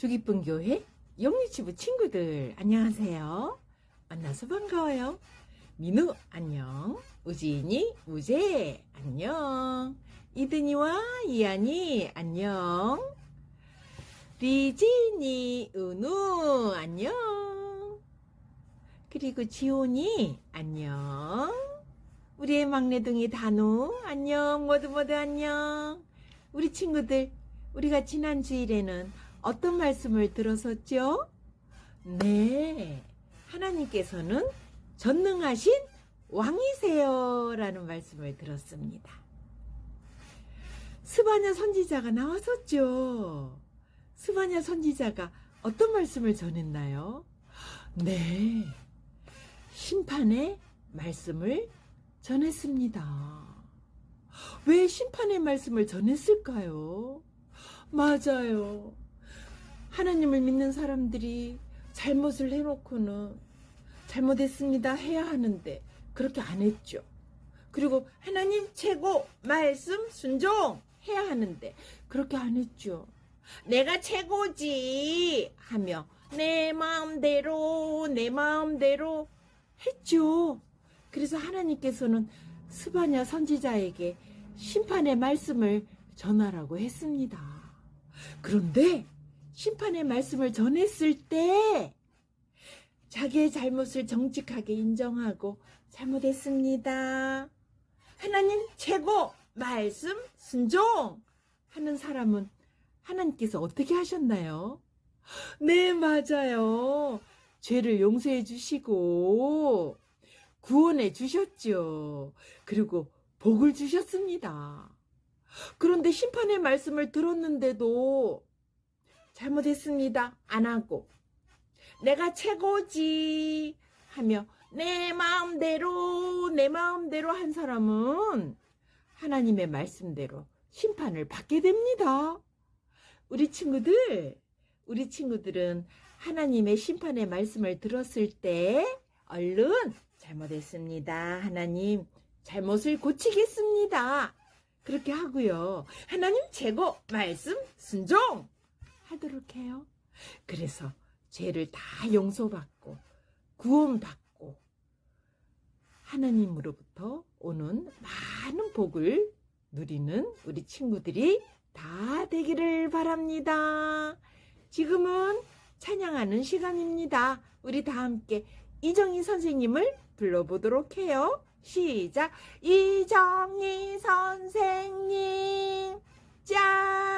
주기쁨 교회 영리치부 친구들 안녕하세요. 만나서 반가워요. 민우 안녕, 우진이 우재 안녕, 이든이와 이한이 안녕, 리진이 은우 안녕, 그리고 지온이 안녕, 우리의 막내둥이 단우 안녕, 모두 안녕. 우리 친구들, 우리가 지난 주일에는 어떤 말씀을 들었었죠? 네, 하나님께서는 전능하신 왕이세요 라는 말씀을 들었습니다. 스바냐 선지자가 나왔었죠. 스바냐 선지자가 어떤 말씀을 전했나요? 네, 심판의 말씀을 전했습니다. 왜 심판의 말씀을 전했을까요? 맞아요. 하나님을 믿는 사람들이 잘못을 해놓고는 잘못했습니다 해야 하는데 그렇게 안 했죠. 그리고 하나님 최고 말씀 순종 해야 하는데 그렇게 안 했죠. 내가 최고지 하며 내 마음대로 했죠. 그래서 하나님께서는 스바냐 선지자에게 심판의 말씀을 전하라고 했습니다. 그런데 심판의 말씀을 전했을 때 자기의 잘못을 정직하게 인정하고 잘못했습니다, 하나님 최고 말씀 순종 하는 사람은 하나님께서 어떻게 하셨나요? 네, 맞아요. 죄를 용서해 주시고 구원해 주셨죠. 그리고 복을 주셨습니다. 그런데 심판의 말씀을 들었는데도 잘못했습니다 안 하고 내가 최고지 하며 내 마음대로 한 사람은 하나님의 말씀대로 심판을 받게 됩니다. 우리 친구들은 하나님의 심판의 말씀을 들었을 때 얼른 잘못했습니다, 하나님 잘못을 고치겠습니다 그렇게 하고요, 하나님 최고 말씀 순종 하도록 해요. 그래서 죄를 다 용서받고 구원받고 하나님으로부터 오는 많은 복을 누리는 우리 친구들이 다 되기를 바랍니다. 지금은 찬양하는 시간입니다. 우리 다 함께 이정희 선생님을 불러보도록 해요. 시작. 이정희 선생님 짠.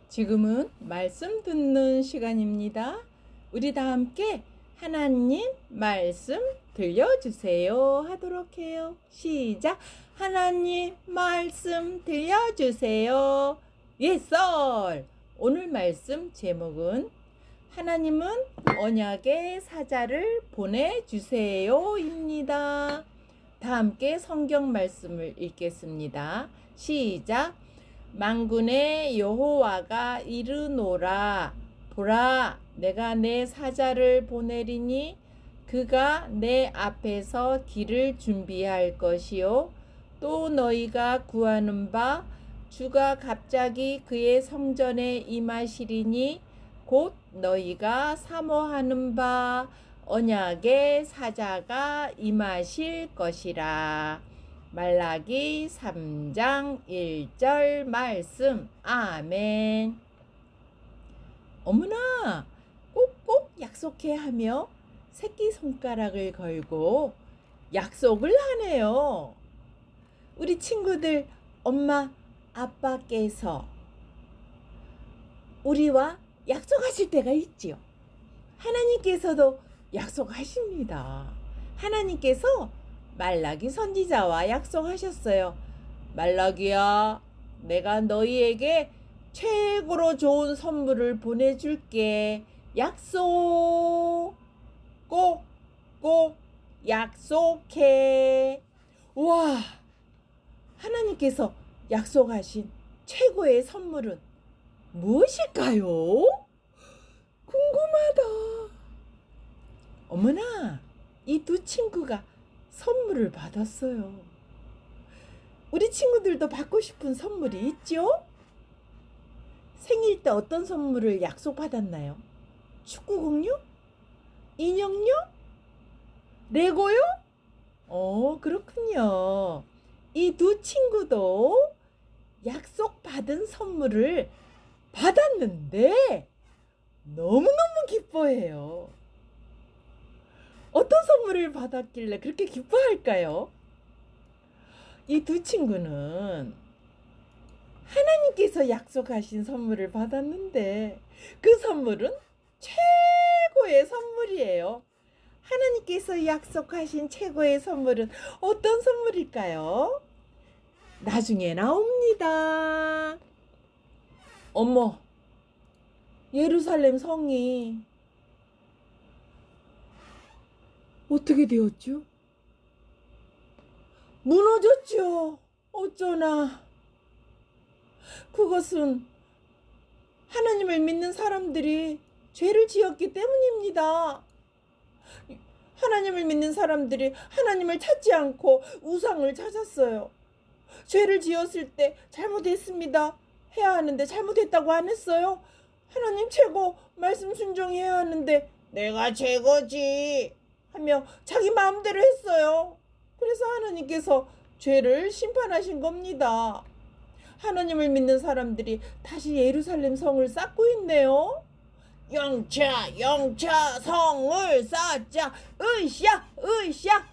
지금은 말씀 듣는 시간입니다. 우리 다 함께 하나님 말씀 들려주세요 하도록 해요. 시작. 하나님 말씀 들려주세요. 예썰. 오늘 말씀 제목은 하나님은 언약의 사자를 보내주세요 입니다. 다 함께 성경 말씀을 읽겠습니다. 시작. 만군의 여호와가 이르노라. 보라, 내가 내 사자를 보내리니 그가 내 앞에서 길을 준비할 것이요 또 너희가 구하는 바 주가 갑자기 그의 성전에 임하시리니 곧 너희가 사모하는 바 언약의 사자가 임하실 것이라. 말라기 3장 1절 말씀. 아멘. 어머나, 꼭꼭 약속해 하며 새끼손가락을 걸고 약속을 하네요. 우리 친구들, 엄마, 아빠께서 우리와 약속하실 때가 있지요. 하나님께서도 약속하십니다. 하나님께서 말라기 선지자와 약속하셨어요. 말라기야, 내가 너희에게 최고로 좋은 선물을 보내줄게. 약속. 꼭 약속해. 와, 하나님께서 약속하신 최고의 선물은 무엇일까요? 궁금하다. 어머나, 이 두 친구가 선물을 받았어요. 우리 친구들도 받고 싶은 선물이 있죠? 생일 때 어떤 선물을 약속받았나요? 축구공요? 인형요? 레고요? 그렇군요. 이 두 친구도 약속받은 선물을 받았는데 너무너무 기뻐해요. 어떤 선물을 받았길래 그렇게 기뻐할까요? 이 두 친구는 하나님께서 약속하신 선물을 받았는데 그 선물은 최고의 선물이에요. 하나님께서 약속하신 최고의 선물은 어떤 선물일까요? 나중에 나옵니다. 어머, 예루살렘 성이 어떻게 되었죠? 무너졌죠. 어쩌나. 그것은 하나님을 믿는 사람들이 죄를 지었기 때문입니다. 하나님을 믿는 사람들이 하나님을 찾지 않고 우상을 찾았어요. 죄를 지었을 때 잘못했습니다 해야 하는데 잘못했다고 안 했어요. 하나님 최고, 말씀 순종해야 하는데 내가 최고지 하며 자기 마음대로 했어요. 그래서 하나님께서 죄를 심판하신 겁니다. 하나님을 믿는 사람들이 다시 예루살렘 성을 쌓고 있네요. 영차 성을 쌓자. 으쌰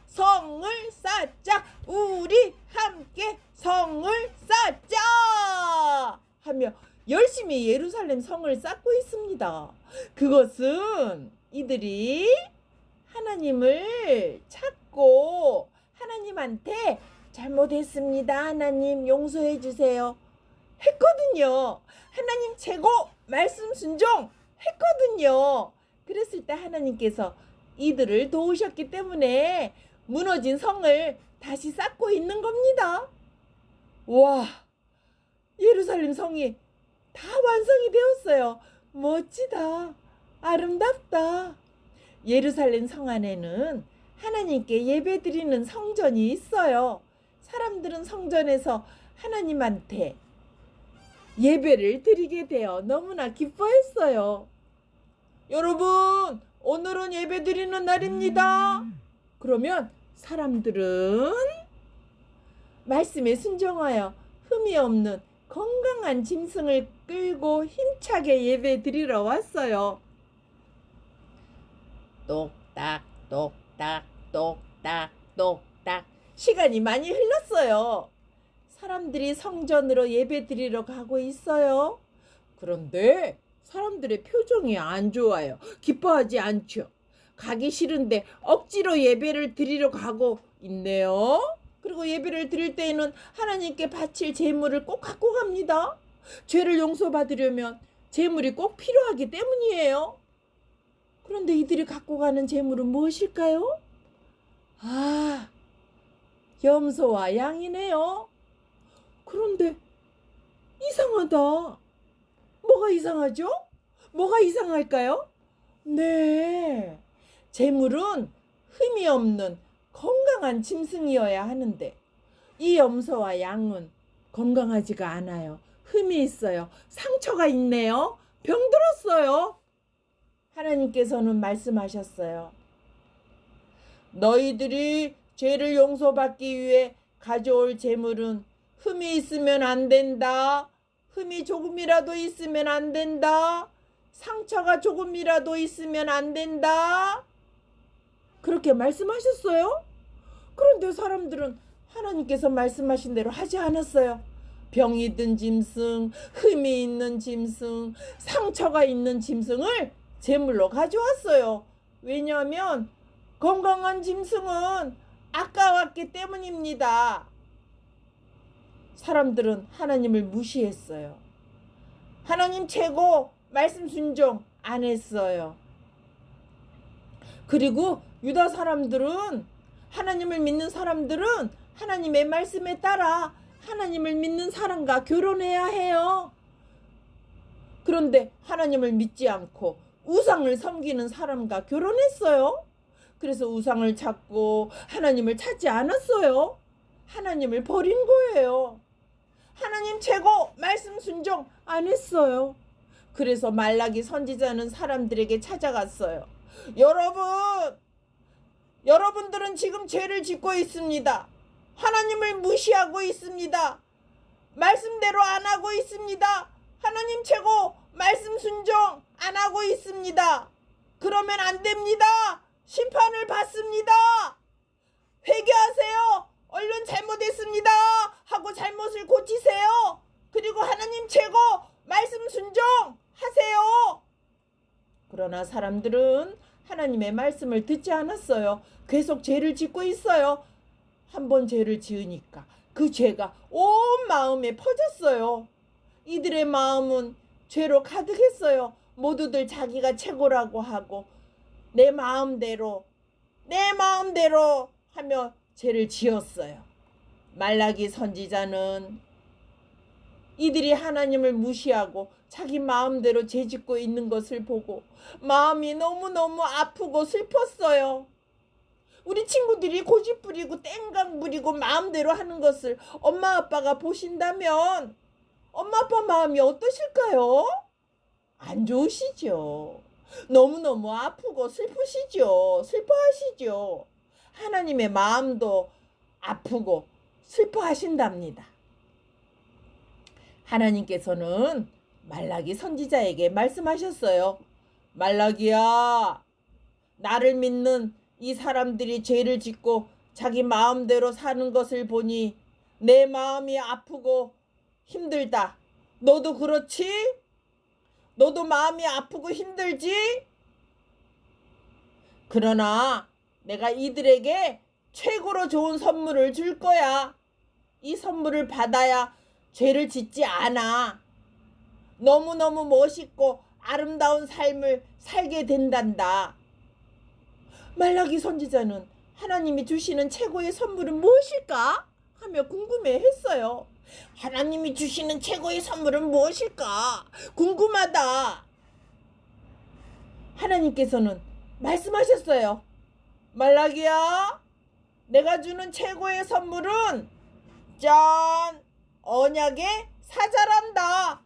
성을 쌓자. 우리 함께 성을 쌓자 하며 열심히 예루살렘 성을 쌓고 있습니다. 그것은 이들이 하나님을 찾고 하나님한테 잘못했습니다, 하나님 용서해 주세요 했거든요. 하나님 최고, 말씀 순종 했거든요. 그랬을 때 하나님께서 이들을 도우셨기 때문에 무너진 성을 다시 쌓고 있는 겁니다. 와, 예루살렘 성이 다 완성이 되었어요. 멋지다. 아름답다. 예루살렘 성 안에는 하나님께 예배드리는 성전이 있어요. 사람들은 성전에서 하나님한테 예배를 드리게 되어 너무나 기뻐했어요. 여러분, 오늘은 예배 드리는 날입니다. 그러면 사람들은 말씀에 순종하여 흠이 없는 건강한 짐승을 끌고 힘차게 예배 드리러 왔어요. 똑딱 똑딱 똑딱 똑딱 시간이 많이 흘렀어요. 사람들이 성전으로 예배 드리러 가고 있어요. 그런데 사람들의 표정이 안 좋아요. 기뻐하지 않죠. 가기 싫은데 억지로 예배를 드리러 가고 있네요. 그리고 예배를 드릴 때에는 하나님께 바칠 제물을 꼭 갖고 갑니다. 죄를 용서받으려면 제물이 꼭 필요하기 때문이에요. 그런데 이들이 갖고 가는 제물은 무엇일까요? 아, 염소와 양이네요. 그런데 이상하다. 뭐가 이상하죠? 뭐가 이상할까요? 네. 재물은 흠이 없는 건강한 짐승이어야 하는데 이 염소와 양은 건강하지가 않아요. 흠이 있어요. 상처가 있네요. 병들었어요. 하나님께서는 말씀하셨어요. 너희들이 죄를 용서받기 위해 가져올 재물은 흠이 있으면 안 된다. 흠이 조금이라도 있으면 안 된다. 상처가 조금이라도 있으면 안 된다. 그렇게 말씀하셨어요. 그런데 사람들은 하나님께서 말씀하신 대로 하지 않았어요. 병이 든 짐승, 흠이 있는 짐승, 상처가 있는 짐승을 제물로 가져왔어요. 왜냐하면 건강한 짐승은 아까웠기 때문입니다. 사람들은 하나님을 무시했어요. 하나님 최고, 말씀 순종 안 했어요. 그리고 유다 사람들은, 하나님을 믿는 사람들은 하나님의 말씀에 따라 하나님을 믿는 사람과 결혼해야 해요. 그런데 하나님을 믿지 않고 우상을 섬기는 사람과 결혼했어요. 그래서 우상을 찾고 하나님을 찾지 않았어요. 하나님을 버린 거예요. 하나님 최고, 말씀 순종 안 했어요. 그래서 말라기 선지자는 사람들에게 찾아갔어요. 여러분들은 지금 죄를 짓고 있습니다. 하나님을 무시하고 있습니다. 말씀대로 안 하고 있습니다. 하나님 최고, 말씀 순종 안 하고 있습니다. 그러면 안 됩니다. 심판을 받습니다. 회개하세요. 얼른 잘못했습니다 하고 잘못을 고치세요. 그리고 하나님 최고, 말씀 순종하세요. 그러나 사람들은 하나님의 말씀을 듣지 않았어요. 계속 죄를 짓고 있어요. 한번 죄를 지으니까 그 죄가 온 마음에 퍼졌어요. 이들의 마음은 죄로 가득했어요. 모두들 자기가 최고라고 하고 내 마음대로 하며 죄를 지었어요. 말라기 선지자는 이들이 하나님을 무시하고 자기 마음대로 죄짓고 있는 것을 보고 마음이 너무너무 아프고 슬펐어요. 우리 친구들이 고집 부리고 땡강 부리고 마음대로 하는 것을 엄마 아빠가 보신다면 엄마 아빠 마음이 어떠실까요? 안 좋으시죠. 너무너무 아프고 슬프시죠. 슬퍼하시죠. 하나님의 마음도 아프고 슬퍼하신답니다. 하나님께서는 말라기 선지자에게 말씀하셨어요. 말라기야, 나를 믿는 이 사람들이 죄를 짓고 자기 마음대로 사는 것을 보니 내 마음이 아프고 힘들다. 너도 그렇지? 너도 마음이 아프고 힘들지? 그러나 내가 이들에게 최고로 좋은 선물을 줄 거야. 이 선물을 받아야 죄를 짓지 않아. 너무너무 멋있고 아름다운 삶을 살게 된단다. 말라기 선지자는 하나님이 주시는 최고의 선물은 무엇일까? 하며 궁금해했어요. 하나님이 주시는 최고의 선물은 무엇일까? 궁금하다. 하나님께서는 말씀하셨어요. 말라기야, 내가 주는 최고의 선물은 짠! 언약의 사자란다.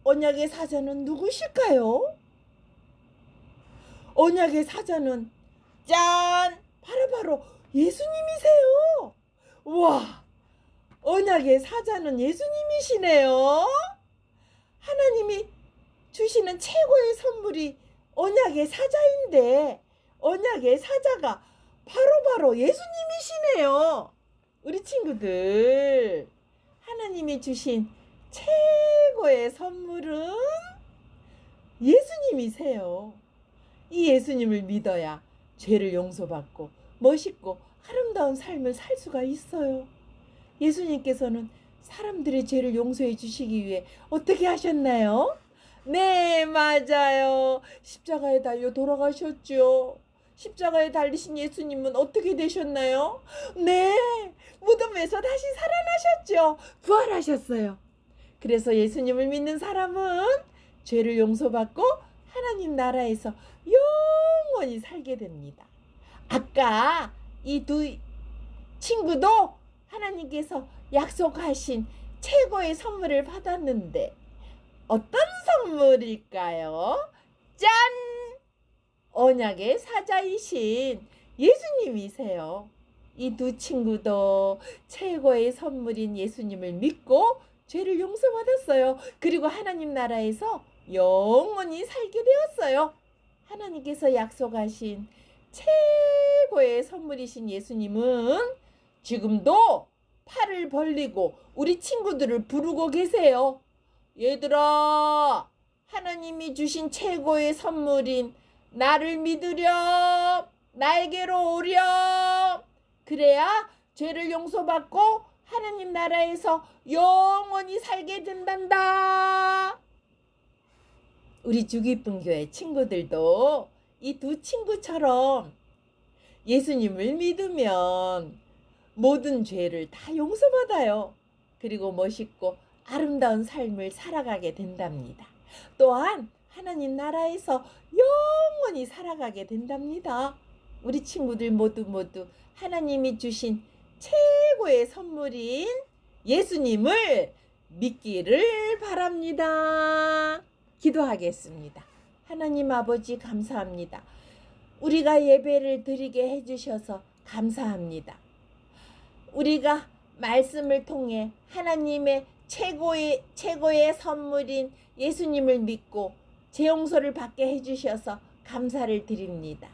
언약의 사자는 누구실까요? 언약의 사자는 짠! 바로 예수님이세요. 와, 언약의 사자는 예수님이시네요. 하나님이 주시는 최고의 선물이 언약의 사자인데 언약의 사자가 바로 예수님이시네요. 우리 친구들, 하나님이 주신 최고의 선물은 예수님이세요. 이 예수님을 믿어야 죄를 용서받고 멋있고 아름다운 삶을 살 수가 있어요. 예수님께서는 사람들의 죄를 용서해 주시기 위해 어떻게 하셨나요? 네, 맞아요. 십자가에 달려 돌아가셨죠. 십자가에 달리신 예수님은 어떻게 되셨나요? 네, 무덤에서 다시 살아나셨죠. 부활하셨어요. 그래서 예수님을 믿는 사람은 죄를 용서받고 하나님 나라에서 영원히 살게 됩니다. 아까 이 두 친구도 하나님께서 약속하신 최고의 선물을 받았는데 어떤 선물일까요? 짠! 언약의 사자이신 예수님이세요. 이 두 친구도 최고의 선물인 예수님을 믿고 죄를 용서받았어요. 그리고 하나님 나라에서 영원히 살게 되었어요. 하나님께서 약속하신 최고의 선물이신 예수님은 지금도 팔을 벌리고 우리 친구들을 부르고 계세요. 얘들아, 하나님이 주신 최고의 선물인 나를 믿으렴, 나에게로 오렴. 그래야 죄를 용서받고 하나님 나라에서 영원히 살게 된단다. 우리 주기쁨 교회 친구들도 이 두 친구처럼 예수님을 믿으면 모든 죄를 다 용서받아요. 그리고 멋있고 아름다운 삶을 살아가게 된답니다. 또한 하나님 나라에서 영원히 살아가게 된답니다. 우리 친구들 모두 하나님이 주신 최고의 선물인 예수님을 믿기를 바랍니다. 기도하겠습니다. 하나님 아버지 감사합니다. 우리가 예배를 드리게 해주셔서 감사합니다. 우리가 말씀을 통해 하나님의 최고의 선물인 예수님을 믿고 죄 용서를 받게 해주셔서 감사를 드립니다.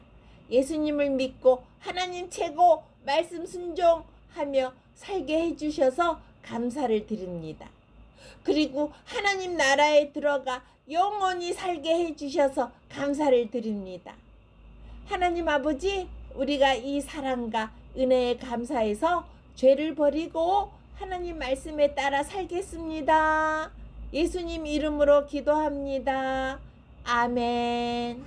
예수님을 믿고 하나님 최고 말씀 순종하며 살게 해주셔서 감사를 드립니다. 그리고 하나님 나라에 들어가 영원히 살게 해주셔서 감사를 드립니다. 하나님 아버지, 우리가 이 사랑과 은혜에 감사해서 죄를 버리고 하나님 말씀에 따라 살겠습니다. 예수님 이름으로 기도합니다. 아멘.